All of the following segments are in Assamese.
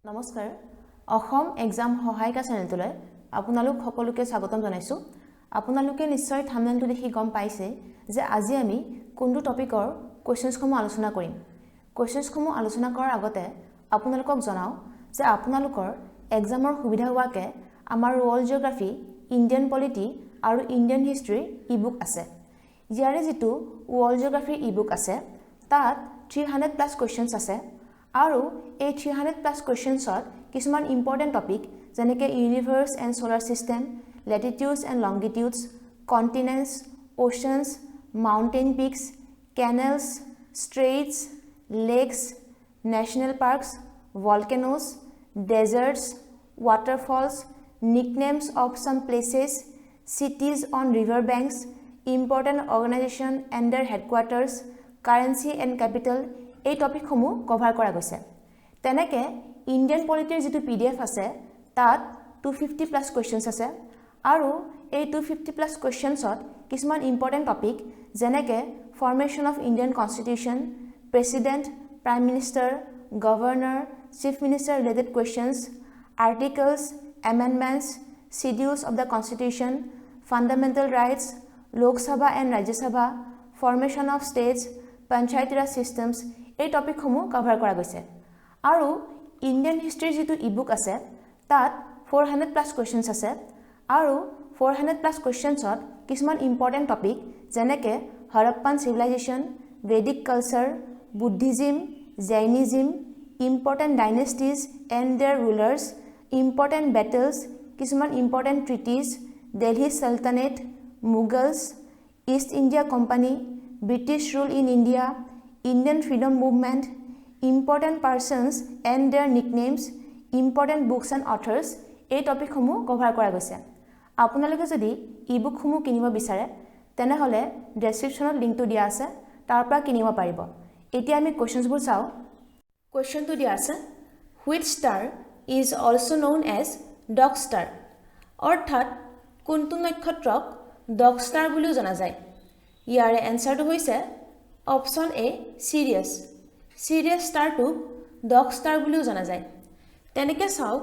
নমস্কাৰ অসম এক্সাম সহায়িকা চেনেলটোলৈ আপোনালোক সকলোকে স্বাগতম জনাইছো আপোনালোকে নিশ্চয় থাম্বনেলটো দেখি গম পাইছে যে আজি আমি কোনটো টপিকৰ কোৱেশ্চনসমূহ আলোচনা কৰিম কোৱেশ্চনসমূহ আলোচনা কৰাৰ আগতে আপোনালোকক জনাও যে আপোনালোকৰ এক্সামৰ সুবিধা হোৱাকে আমাৰ ৱৰ্ল্ড জিঅ'গ্ৰাফি ইণ্ডিয়ান পলিটি আৰু ইণ্ডিয়ান হিষ্ট্ৰী ইবুক আছে ইয়াৰে যেটো ৱৰ্ল্ড জিঅ'গ্ৰাফি ইবুক আছে তাত 300 প্লাস কোৱেশ্চনছ আছে আৰু এই 300 প্লাস কোৱেশ্চনছত কিছুমান ইম্পৰ্টেন্ট টপিক যেনেকৈ universe and solar system latitudes and longitudes continents oceans mountain peaks canals straits lakes national parks volcanoes deserts waterfalls nicknames of some places cities on river banks important organization and their headquarters currency and capital এই টপিকসমূহ কভাৰ কৰা গৈছে তেনেকে ইণ্ডিয়ান পলিটিৰ যেটো পিডিএফ আছে তাত 250 প্লাস কোৱেশ্চনছ আছে আৰু এই 250 প্লাস কোৱেশ্চনছত কিছুমান ইম্পৰ্টেন্ট টপিক যেনেকে formation of Indian constitution president prime minister governor chief minister related questions articles amendments schedules of the constitution fundamental rights lok sabha and rajya sabha formation of states panchayat raj systems এই টপিকসমূহ কভাৰ কৰা গৈছে আৰু ইণ্ডিয়ান হিষ্ট্ৰী যেটো ইবুক আছে তাত 400 প্লাস কোৱেশ্চনছ আছে আৰু 400 প্লাস কোৱেশ্চনছত কিছুমান ইম্পৰ্টেন্ট টপিক যেনেকে Harappan civilization Vedic culture Buddhism Jainism important dynasties and their rulers important battles কিছুমান important treaties Delhi Sultanate Mughals East India Company British rule in India Indian freedom movement important persons and their nicknames important books and authors এই টপিকসমূহ কভাৰ কৰা গৈছে আপোনালোকে যদি ইবুক সমূহ কিনিব বিচাৰে তেনে হলে ডেসক্ৰিপচনত লিংকটো দিয়া আছে তাৰ পৰা কিনিব পাৰিব এতিয়া আমি কোৱেশ্চনছবোৰ চাও Question to the answer which star is also known as dog star অৰ্থাৎ কোনটো নক্ষত্ৰক dog star বুলিও জনা যায় ইয়াৰে এনসাৰটো হৈছে অপচন এ সিৰিয়াছ সিৰিয়াছ স্টাৰটো dog star বুলিও জনা যায় তেনেকে চাওক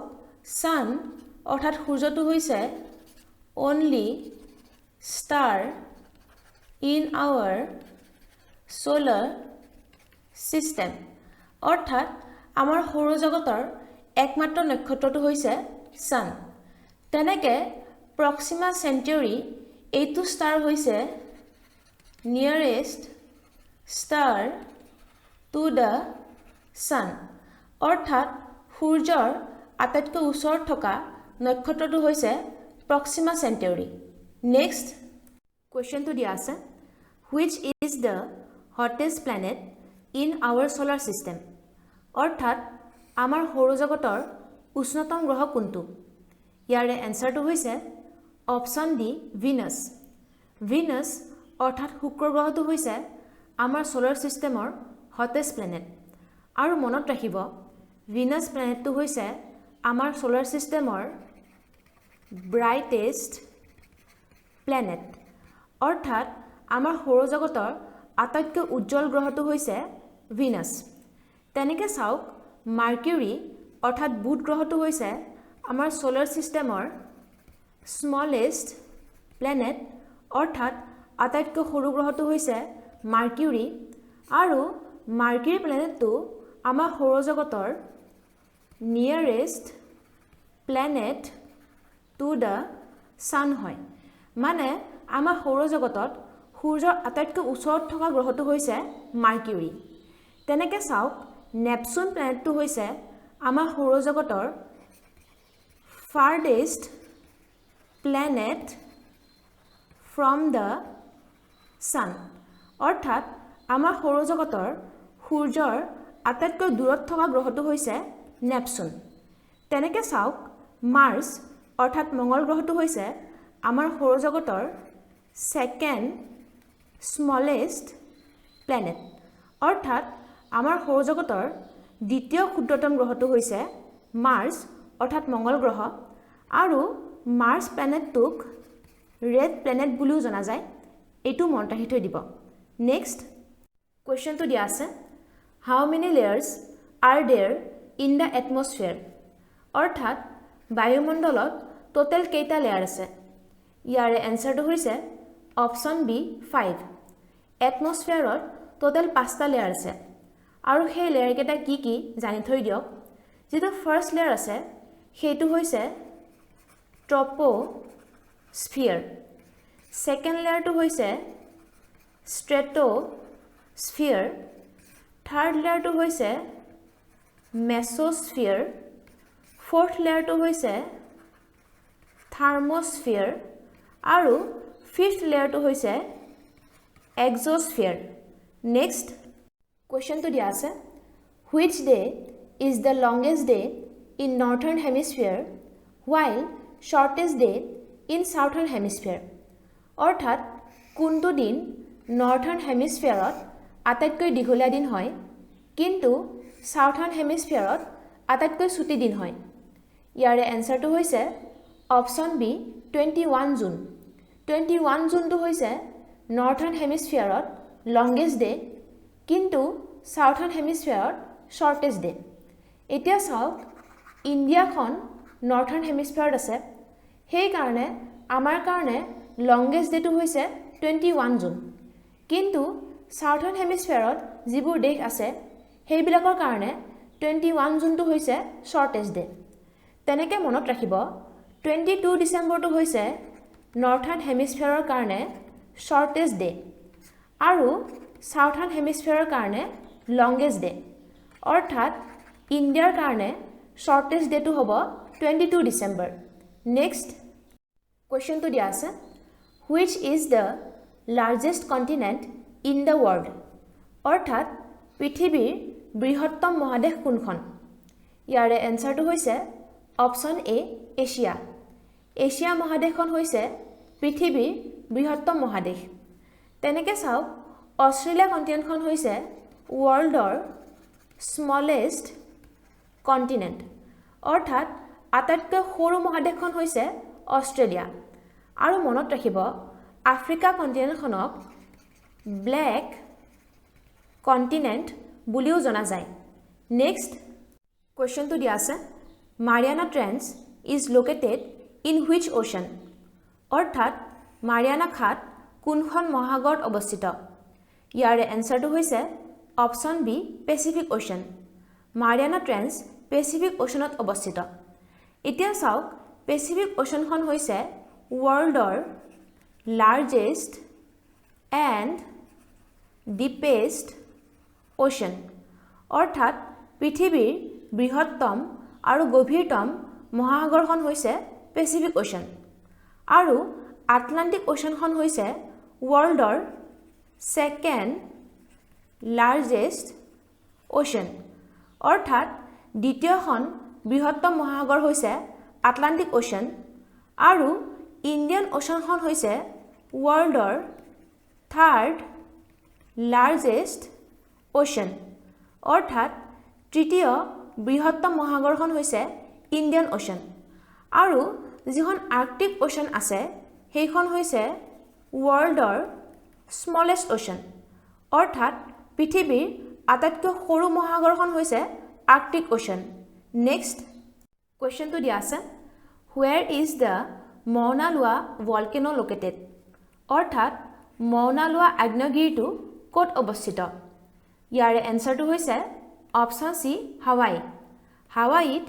sun অৰ্থাৎ সূৰ্যটো হৈছে only star in our solar system অৰ্থাৎ আমাৰ সৌৰজগতৰ একমাত্ৰ নক্ষত্ৰটো হৈছে সান তেনেকে প্ৰক্সিমা চেন্টাৰি এইটো ষ্টাৰ হৈছে নিয়াৰেষ্ট ষ্টাৰ টু দা সান অৰ্থাৎ সূৰ্যৰ আটাইতকৈ ওচৰত থকা নক্ষত্ৰটো হৈছে প্ৰক্সিমা চেন্টাৰি নেক্সট কোৱেশ্চনটো দিয়া আছে which is the hottest planet in our solar system অৰ্থাৎ আমাৰ সৌৰজগতৰ উষ্ণতম গ্ৰহ কোনটো ইয়াৰে এনসাৰটো হৈছে অপচন ডি ভিনাছ ভিনাছ অৰ্থাৎ শুক্ৰ গ্ৰহটো হৈছে আমাৰ সোলাৰ সিস্টেমৰ হটেষ্ট প্লেনেট আৰু মনত ৰাখিব ভিনাছ প্লেনেটটো হৈছে আমাৰ সোলাৰ সিস্টেমৰ ব্ৰাইটেষ্ট প্লেনেট অৰ্থাৎ আমাৰ সৌৰজগতৰ আটাইতকৈ উজ্জ্বল গ্ৰহটো হৈছে ভিনাছ তেনেকে চাওক মাৰ্কিউৰি অৰ্থাৎ বুধ গ্ৰহটো হৈছে আমাৰ সোলাৰ সিস্টেমৰ স্মলেষ্ট প্লেনেট অৰ্থাৎ আটাইতকৈ সৰু গ্ৰহটো হৈছে মাৰ্কিউৰি আৰু মাৰ্কিউৰি প্লেনেটটো আমাৰ সৌৰজগতৰ নিয়াৰেষ্ট প্লেনেট টু দা সান হয় মানে আমাৰ সৌৰজগতত সূৰ্যৰ আটাইতকৈ ওচৰত থকা গ্ৰহটো হৈছে মাৰ্কিউৰি তেনেকে চাওক নেপচুন প্লেনেটটো হৈছে আমাৰ সৌৰজগতৰ ফাৰ্ডেষ্ট প্লেনেট ফ্ৰম দ্য সান অৰ্থাৎ আমাৰ সৌৰজগতৰ সূৰ্যৰ আটাইতকৈ দূৰত থকা গ্ৰহটো হৈছে নেপচুন তেনেকে চাওক মাৰ্চ অৰ্থাৎ মঙ্গল গ্ৰহটো হৈছে আমাৰ সৌৰজগতৰ সেকেন্ড স্মলেষ্ট প্লেনেট অৰ্থাৎ আমাৰ সৌৰজগতৰ দ্বিতীয় ক্ষুদ্ৰতম গ্ৰহটো হৈছে মাৰ্চ অৰ্থাৎ মঙ্গল গ্ৰহ আৰু মাৰ্চ প্লেনেটটোক ৰেড প্লেনেট বুলিও জনা যায় এইটো মনত ৰাখি থৈ দিব নেক্সট কোৱেশ্চনটো দিয়া আছে how many layers are there in the atmosphere অৰ্থাৎ বায়ুমণ্ডলত টোটেল কেইটা লেয়াৰ আছে ইয়াৰে এনসাৰটো হৈছে অপচন বি 5 এটমস্ফিয়াৰত টোটেল 5টা লেয়াৰ আছে আৰু সেই লেয়াৰ কেইটা কি জানি থৈ দিয়ক যেটো ফাৰ্স্ট লেয়াৰ আছে সেইটো হৈছে ট্ৰপোস্ফিয়াৰ সেকেন্ড লেয়াৰটো হৈছে স্ট্ৰেটোস্ফিয়াৰ থাৰ্ড লেয়াৰটো হৈছে মেসোস্ফিয়াৰ ফোৰ্থ লেয়াৰটো হৈছে থাৰ্মোস্ফিয়াৰ আৰু ফিফথ লেয়াৰটো হৈছে এক্সোস্ফিয়াৰ নেক্সট কোৱেশ্চনটো দিয়া আছে which day is the longest day in northern hemisphere while shortest day in southern hemisphere অৰ্থাৎ কোনটো দিন নৰ্থাৰ্ণ হেমিস্ফিয়াৰত আটাইতকৈ দীঘলীয়া দিন হয় কিন্তু সাউথাৰ্ণ হেমিস্ফিয়াৰত আটাইতকৈ ছুটি দিন হয় ইয়াৰে এনসাৰটো হৈছে অপচন বি 21 জুন 21 জুনটো হৈছে নৰ্থাৰ্ণ হেমিস্ফিয়াৰত লংগেষ্ট ডে কিন্তু সাউথাৰ্ণ হেমিস্ফিয়াৰত শৰ্টেষ্ট ডে এতিয়া চাওক ইণ্ডিয়াখন নৰ্থাৰ্ণ হেমিস্ফিয়াৰত আছে সেই কাৰণে আমাৰ কাৰণে লংগেষ্ট ডেটো হৈছে 21 জুন কিন্তু সাউথাৰ্ণ হেমিস্ফিয়াৰত যিবোৰ দেশ আছে সেইবিলাকৰ কাৰণে 21 জুনটো হৈছে শৰ্টেষ্ট ডে তেনেকে মনত ৰাখিব 22 ডিসেম্বৰটো হৈছে নৰ্থাৰ্ণ হেমিস্ফিয়াৰৰ কাৰণে শৰ্টেষ্ট ডে আৰু সাউথাৰ্ণ হেমিস্ফিয়াৰৰ কাৰণে লংগেষ্ট ডে অৰ্থাৎ ইণ্ডিয়াৰ কাৰণে শৰ্টেষ্ট ডেটো হ'ব 22 ডিসেম্বৰ নেক্সট কোৱেশ্চনটো দিয়া আছে which is the largest continent in the world অৰ্থাৎ পৃথিৱীৰ বৃহত্তম মহাদেশ কোনখন ইয়াৰে এনসাৰটো হৈছে অপচন এ এছিয়া এছিয়া মহাদেশখন হৈছে পৃথিৱীৰ বৃহত্তম মহাদেশ তেনেকে চাওক অষ্ট্ৰেলিয়া কন্টিনেন্টখন হৈছে ওয়াৰ্ল্ডৰ স্মলেষ্ট কন্টিনেন্ট অৰ্থাৎ আটাইতকৈ সৰু মহাদেশখন হৈছে অষ্ট্ৰেলিয়া আৰু মনত ৰাখিব আফ্ৰিকা কন্টিনেন্টখনক ব্ল্যাক কন্টিনেন্ট বুলিও জনা যায় নেক্সট কোৱেশ্চনটো দিয়া আছে Mariana trench is located in which ocean অৰ্থাৎ মাৰিয়ানা খাত কোনখন মহাসাগৰত অৱস্থিত ইয়াৰে এনসাৰটো হৈছে option B Pacific ocean Mariana trench Pacific ওশানত অৱস্থিত এতিয়া চাওক পেচিফিক ওশানখন হৈছে ওয়াৰ্ল্ডৰ লাৰ্জেষ্ট এণ্ড ডিপেষ্ট ওশান অৰ্থাৎ পৃথিৱীৰ বৃহত্তম আৰু গভীৰতম মহাসাগৰখন হৈছে পেচিফিক ওশান আৰু আটলান্টিক ওশানখন হৈছে ওয়াৰ্ল্ডৰ সেকেন্ড লাৰ্জেষ্ট ওশান অৰ্থাৎ দ্বিতীয়খন বৃহত্তম মহাসাগৰ হৈছে আটলান্টিক ওশান আৰু ইণ্ডিয়ান ওশানখন হৈছে ওয়াৰ্ল্ডৰ থাৰ্ড লাৰ্জেষ্ট ওশান অৰ্থাৎ তৃতীয় বৃহত্তম মহাসাগৰখন হৈছে ইণ্ডিয়ান ওশান আৰু যিখন আৰ্কটিক ওশান আছে সেইখন হৈছে ওয়াৰ্ল্ডৰ স্মলেষ্ট ওশান অৰ্থাৎ পৃথিৱীৰ আটাইতকৈ সৰু মহাসাগৰখন হৈছে আৰ্কটিক ওশান নেক্সট কোৱেশ্চনটো দিয়া আছে where is the Mauna Loa volcano located অৰ্থাৎ Mauna Loa আগ্নেয়গিৰিটো ক'ত অৱস্থিত ইয়াৰে এনসাৰটো হৈছে অপচন সি হাৱাই হাৱাইত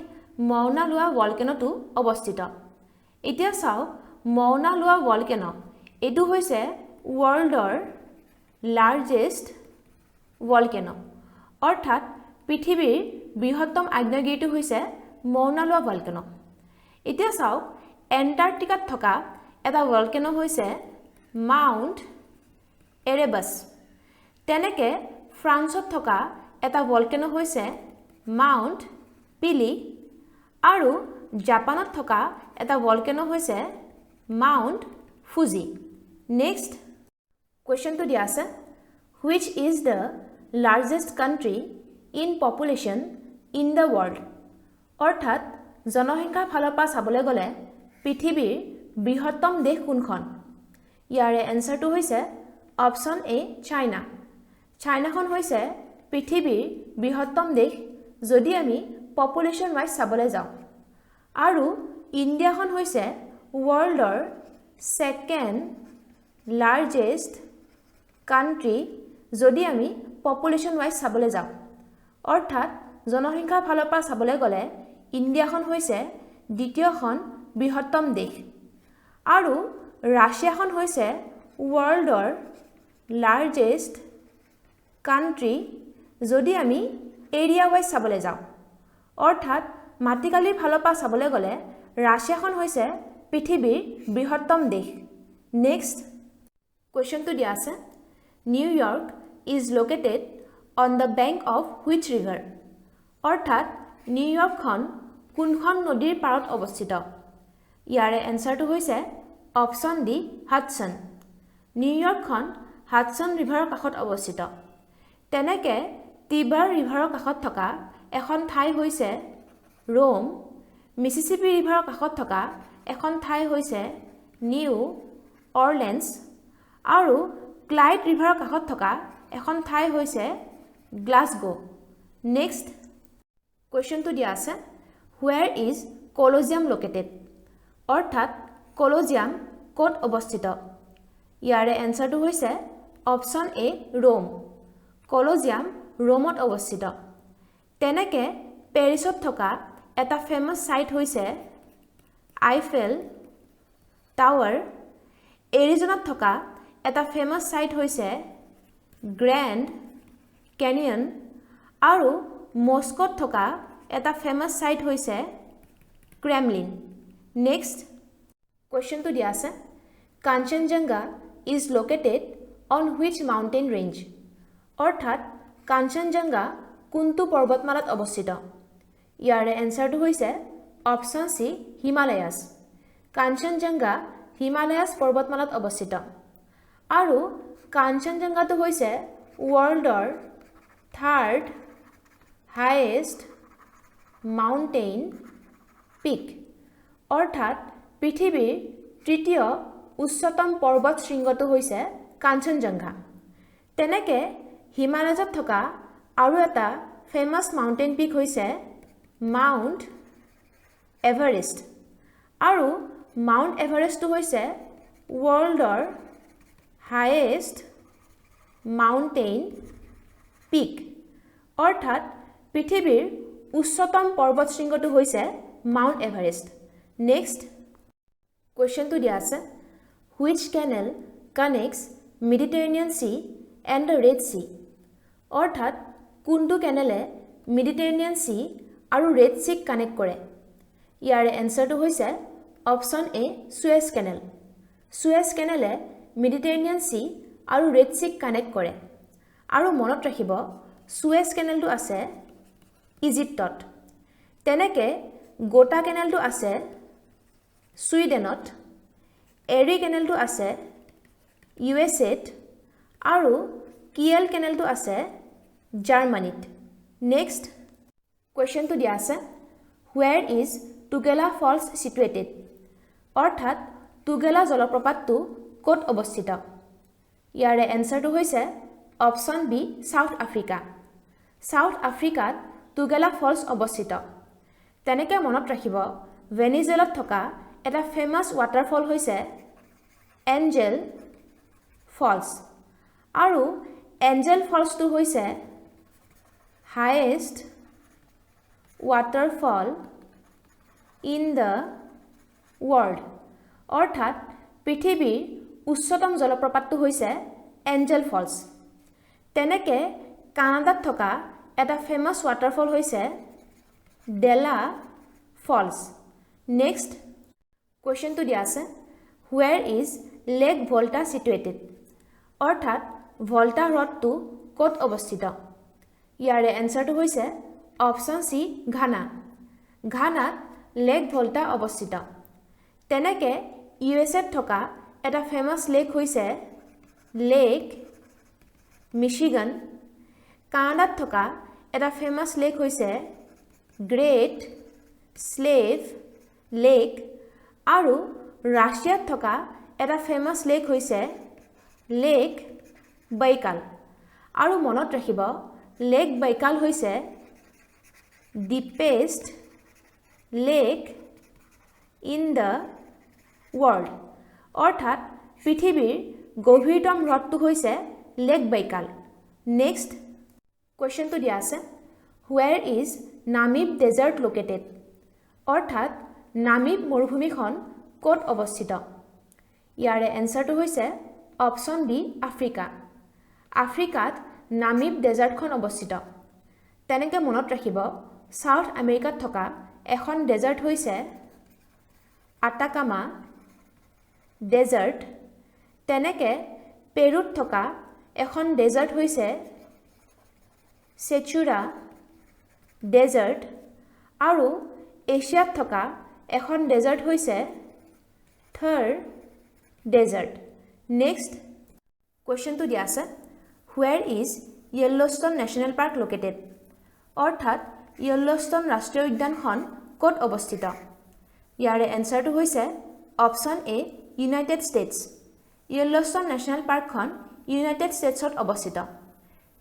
Mauna Loa volcanoটো অৱস্থিত এতিয়া চাওক Mauna Loa volcano এটো হৈছে ওয়াৰ্ল্ডৰ লাৰ্জেষ্ট volcano অৰ্থাৎ পৃথিৱীৰ বৃহত্তম আগ্নেয়গিৰিটো হৈছে Mauna Loa volcano এতিয়া চাওক এন্টাৰ্কটিকাত থকা এটা volcano হৈছে মাউণ্ট এৰেবাছ তেনেকে ফ্ৰান্সত থকা এটা volcano হৈছে মাউণ্ট পিলি আৰু জাপানত থকা এটা volcano হৈছে মাউণ্ট ফুজি নেক্সট কোৱেশ্চনটো দিয়া আছে which is the largest country in population in the world অৰ্থাৎ জনসংখ্যাৰ ফালৰ পৰা চাবলৈ গ'লে পৃথিৱীৰ বৃহত্তম দেশ কোনখন ইয়াৰে এনসাৰটো হৈছে অপচন এ চাইনা চাইনাখন হৈছে পৃথিৱীৰ বৃহত্তম দেশ যদি আমি পপুলেশ্যন ৱাইজ চাবলৈ যাওঁ আৰু ইণ্ডিয়াখন হৈছে ৱৰ্ল্ডৰ ছেকেণ্ড লাৰ্জেষ্ট কাণ্ট্ৰি যদি আমি পপুলেশ্যন ৱাইজ চাবলৈ যাওঁ অৰ্থাৎ জনসংখ্যাৰ ফালৰ পৰা চাবলৈ গ'লে ইণ্ডিয়াখন হৈছে দ্বিতীয়খন বৃহত্তম দেশ আৰু ৰাছিয়াখন হৈছে ৱৰ্ল্ডৰ লাৰ্জেষ্ট কাণ্ট্ৰি যদি আমি এৰিয়া ৱাইজ চাবলৈ যাওঁ অৰ্থাৎ মাটিকালিৰ ফালৰ পৰা চাবলৈ গ'লে ৰাছিয়াখন হৈছে পৃথিৱীৰ বৃহত্তম দেশ নেক্সট কুৱেশ্যনটো দিয়া আছে New York is located on the bank of which river অৰ্থাৎ নিউয়ৰ্কখন কোনখন নদীৰ পাৰত অৱস্থিত ইয়াৰে এনসাৰটো হৈছে অপশ্যন ডি হাডছন নিউয়ৰ্কখন হাডছন ৰিভাৰৰ কাষত অৱস্থিত তেনেকে টিবাৰ ৰিভাৰৰ কাষত থকা এখন ঠাই হৈছে ৰোম মিছিছিপি ৰিভাৰৰ কাষত থকা এখন ঠাই হৈছে নিউ অৰলেন্স আৰু ক্লাইড ৰিভাৰৰ কাষত থকা এখন ঠাই হৈছে গ্লাছগো নেক্সট কুৱেশ্যনটো দিয়া আছে হুৱেৰ ইজ কলজিয়াম লোকেটেড অৰ্থাৎ কলজিয়াম ক'ত অৱস্থিত ইয়াৰে এনসাৰটো হৈছে অপশ্যন এ ৰোম কলজিয়াম ৰোমত অৱস্থিত তেনেকে পেৰিছত থকা এটা ফেমাছ সাইট হৈছে আইফেল টাৱাৰ এৰিজোনাত থকা এটা ফেমাছ সাইট হৈছে গ্ৰেণ্ড কেনিয়ন আৰু মস্কোত থকা এটা ফেমাছ সাইট হৈছে ক্ৰেমলিন নেক্সট কুৱেশ্যনটো দিয়া আছে Kanchenjunga is located on which mountain range অৰ্থাৎ কাঞ্চনজংঘা কোনটো পৰ্বতমালাত অৱস্থিত ইয়াৰে এনসাৰটো হৈছে অপশ্যন সি হিমালয়াছ কাঞ্চনজংঘা হিমালয়াছ পৰ্বতমালাত অৱস্থিত আৰু কাঞ্চনজংঘাটো হৈছে ৱৰ্ল্ডৰ থাৰ্ড হাইয়েষ্ট মাউণ্টেইন পিক অৰ্থাৎ পৃথিৱীৰ তৃতীয় উচ্চতম পৰ্বত শৃংগটো হৈছে কাঞ্চনজংঘা তেনেকে হিমালয়ত থকা আৰু এটা ফেমাছ মাউণ্টেইন পিক হৈছে মাউণ্ট এভাৰেষ্ট আৰু মাউণ্ট এভাৰেষ্টটো হৈছে ৱৰ্ল্ডৰ হাইয়েষ্ট মাউণ্টেইন পিক অৰ্থাৎ পৃথিৱীৰ উচ্চতম পৰ্বত শৃংগটো হৈছে মাউণ্ট এভাৰেষ্ট নেক্সট কুৱেশ্যনটো দিয়া আছে which canal connects Mediterranean sea and the red sea অৰ্থাৎ কোনটো কেনেলে মেডিটেৰেনিয়ান চি আৰু ৰেড চিক কানেক্ট কৰে ইয়াৰে এনসাৰটো হৈছে অপশ্যন এ সুৱেজ কেনেল সুৱেজ কেনেলে মেডিটেৰেনিয়ান চি আৰু ৰেড চিক কানেক্ট কৰে আৰু মনত ৰাখিব সুৱেজ কেনেলটো আছে ইজিপ্তত তেনেকে গোটা কেনেলটো আছে ছুইডেনত এৰি কেনেলটো আছে ইউএছএত আৰু কিয়েল কেনেলটো আছে জাৰ্মানীত নেক্সট কুৱেশ্যনটো দিয়া আছে where is Tugela Falls situated অৰ্থাৎ টুগেলা জলপ্ৰপাতটো ক'ত অৱস্থিত ইয়াৰে এনসাৰটো হৈছে option B South Africa South আফ্ৰিকাত টুগেলা ফলছ অৱস্থিত তেনেকে মনত ৰাখিব ভেনিজুৱেলাত থকা এটা ফেমাছ ৱাটাৰফল হৈছে এঞ্জেল ফলছ আৰু এঞ্জেল ফলছটো হৈছে highest waterfall in the world অৰ্থাৎ পৃথিৱীৰ উচ্চতম জলপ্ৰপাতটো হৈছে এঞ্জেল ফলছ তেনেকে কানাডাত থকা এটা ফেমাছ ৱাটাৰফল হৈছে ডেলা ফলছ নেক্সট কুৱেশ্যনটো দিয়া আছে হুৱেৰ ইজ লেক ভল্টা চিটুৱেটেড অৰ্থাৎ ভল্টা হ্ৰদটো ক'ত অৱস্থিত ইয়াৰে এনসাৰটো হৈছে অপশ্যন সি ঘানা ঘানাত লেক ভল্টা অৱস্থিত তেনেকে ইউএছএত থকা এটা ফেমাছ লেক হৈছে লেক মিচিগান কানাডাত থকা এটা ফেমাছ লেক হৈছে গ্ৰেট স্লেভ লেক আৰু ৰাছিয়াত থকা এটা ফেমাছ লেক হৈছে লেক বাইকাল আৰু মনত ৰাখিব লেক বাইকাল হৈছে deepest lake in the world অৰ্থাৎ পৃথিৱীৰ গভীৰতম হ্ৰদটো হৈছে লেক বাইকাল নেক্সট কোৱেশ্চনটো দিয়া আছে where is নামিব ডেজাৰ্ট লোকেটেড অৰ্থাৎ নামিব মৰুভূমিখন ক'ত অৱস্থিত ইয়াৰে এনসাৰটো হৈছে অপচন বি আফ্ৰিকা আফ্ৰিকাত নামিব ডেজাৰ্টখন অৱস্থিত তেনেকে মনত ৰাখিব সাউথ আমেৰিকাত থকা এখন ডেজাৰ্ট হৈছে আটাকামা ডেজাৰ্ট তেনেকে পেৰুত থকা এখন ডেজাৰ্ট হৈছে সেচুৰা ডেজাৰ্ট আৰু এছিয়াত থকা এখন ডেজাৰ্ট হৈছে থাৰ ডেজাৰ্ট নেক্সট কোৱেশ্চনটো দিয়া আছে where is yellowstone national park located অৰ্থাৎ yellowstone ৰাষ্ট্ৰীয় উদ্যানখন ক'ত অৱস্থিত ইয়াৰে এনসাৰটো হৈছে option A United States yellowstone national parkখন ইউনাইটেড ষ্টেটছত অৱস্থিত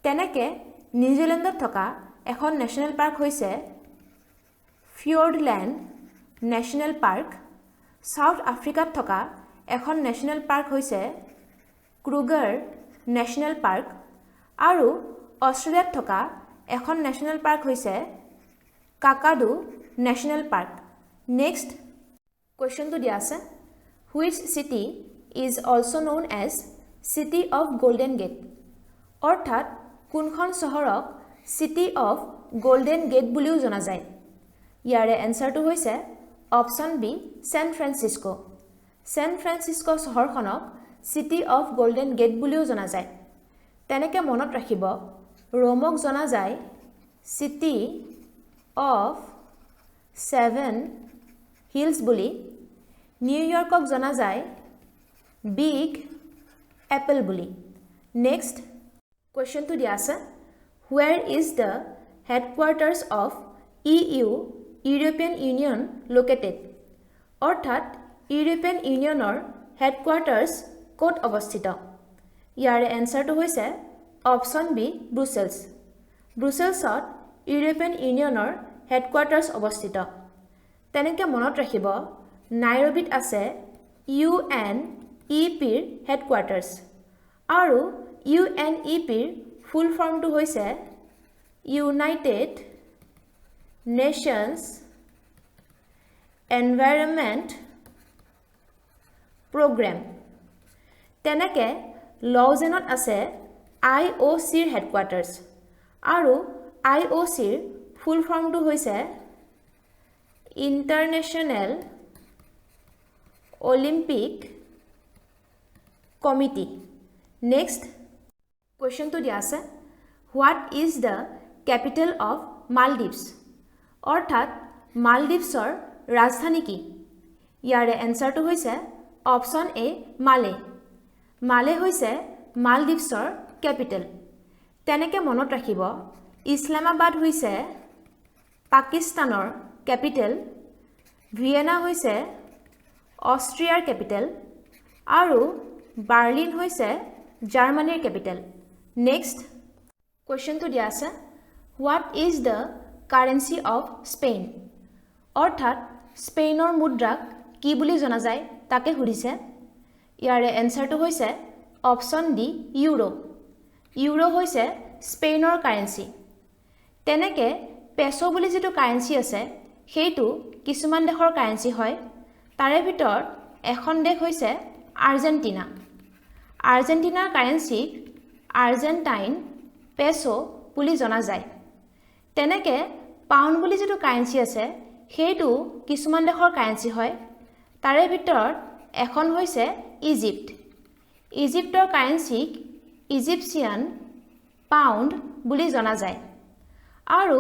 তেনেকে নিউজিলেণ্ডত থকা এখন নেশ্যনেল পাৰ্ক হৈছে ফিয়ৰ্ডল্যান্ড নেশ্যনেল পাৰ্ক সাউথ আফ্ৰিকাত থকা এখন নেশ্যনেল পাৰ্ক হৈছে ক্ৰুগাৰ নেশ্যনেল পাৰ্ক আৰু অষ্ট্ৰেলিয়াত থকা এখন নেশ্যনেল পাৰ্ক হৈছে কাকাডু নেশ্যনেল পাৰ্ক নেক্সট কোৱেশ্চনটো দিয়া আছে which city is also' known as city of golden gate অৰ্থাৎ কোনখন চহৰক চিটি অফ গোল্ডেন গেট বুলিও জনা যায় ইয়াৰে এনসাৰটো হৈছে অপচন বি ছেন ফ্ৰান্সিস্কো চহৰখনক চিটি অফ গোল্ডেন গেট বুলিও জনা যায় তেনেকে মনত ৰাখিব ৰোমক জনা যায় চিটি অফ 7 হিলছ বুলি নিউয়ৰ্কক জনা যায় বিগ এপল বুলি নেক্সট কোৱেশ্চনটো দিয়া আছে where is the headquarters of EU European Union located অৰ্থাৎ ইউৰোপিয়ান ইউনিয়নৰ হেডকোৱাৰ্টাৰ্ছ ক'ত অৱস্থিত ইয়াৰে এনসাৰটো হৈছে অপচন বি ব্ৰুছেলছত ইউৰোপিয়ান ইউনিয়নৰ হেডকোৱাৰ্টাৰ্ছ অৱস্থিত তেনেকে মনত ৰাখিব নাইৰোবিত আছে UNEPৰ হেডকোৱাৰ্টাৰ্ছ আৰু UNEPৰ ফুল ফৰ্মটো হৈছে ইউনাইটেড নেশ্যনছ এনভাইৰনমেণ্ট প্ৰগ্ৰেম তেনেকে লজেনত আছে IOCৰ হেডকোৱাৰ্টাৰ্ছ আৰু IOCৰ ফুল ফৰ্মটো হৈছে ইণ্টাৰনেশ্যনেল অলিম্পিক কমিটি নেক্সট কোৱেশ্চনটো দিয়া আছে what is the capital of মালদ্বীপছ অৰ্থাৎ মালদ্বীপছৰ ৰাজধানী কি ইয়াৰে এনসাৰটো হৈছে অপচন এ মালে হৈছে মালদ্বীপছৰ কেপিটেল তেনেকে মনত ৰাখিব ইছলামাবাদ হৈছে পাকিস্তানৰ কেপিটেল ভিয়েনা হৈছে অষ্ট্ৰিয়াৰ কেপিটেল আৰু বাৰ্লিন হৈছে জাৰ্মানীৰ কেপিটেল নেক্সট কোৱেশ্চনটো দিয়া আছে what is the currency of Spain অৰ্থাৎ স্পেইনৰ মুদ্ৰাক কি বুলি জনা যায় তাকে সুধিছে ইয়াৰে এনসাৰটো হৈছে অপচন ডি ইউৰো হৈছে স্পেইনৰ কাৰেন্সি তেনেকে পেছো বুলি যেটো কাৰেন্সি আছে সেইটো কিছুমান দেশৰ কাৰেন্সি হয় তাৰে ভিতৰত এখন দেশ হৈছে আৰ্জেণ্টিনাৰ কাৰেন্সিক আৰ্জেণ্টাইন পেছো বুলি জনা যায় তেনেকে পাউণ্ড বুলি যেটো কাৰেন্সি আছে সেইটো কিছুমান দেশৰ কাৰেন্সি হয় তাৰে ভিতৰত এখন হৈছে ইজিপ্তৰ কাৰেন্সিক ইজিপ্চিয়ান পাউণ্ড বুলি জনা যায় আৰু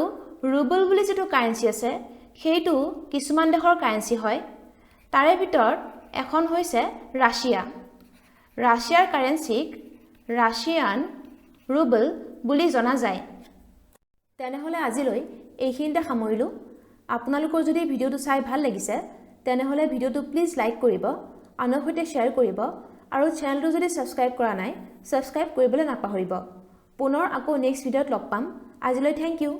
ৰুবল বুলি যেটো কাৰেন্সি আছে সেইটো কিছুমান দেশৰ কাৰেন্সি হয় তাৰে ভিতৰত এখন হৈছে ৰাছিয়াৰ কাৰেন্সিক ৰাছিয়ান ৰুবল বুলি জনা যায় তেনেহলে আজিলৈ এইখিনিতে সামৰিলো আপোনালোকৰ যদি ভিডিওটো চাই ভাল লাগিছে তেনেহলে ভিডিওটো প্লিজ লাইক কৰিব আনৰ সৈতে শ্বেয়াৰ কৰিব আৰু চেনেলটো যদি সাবস্ক্ৰাইব কৰা নাই সাবস্ক্ৰাইব কৰিবলৈ নাপাহৰিব পুনৰ আকৌ নেক্সট ভিডিওত লগ পাম আজিলৈ থ্যাংক ইউ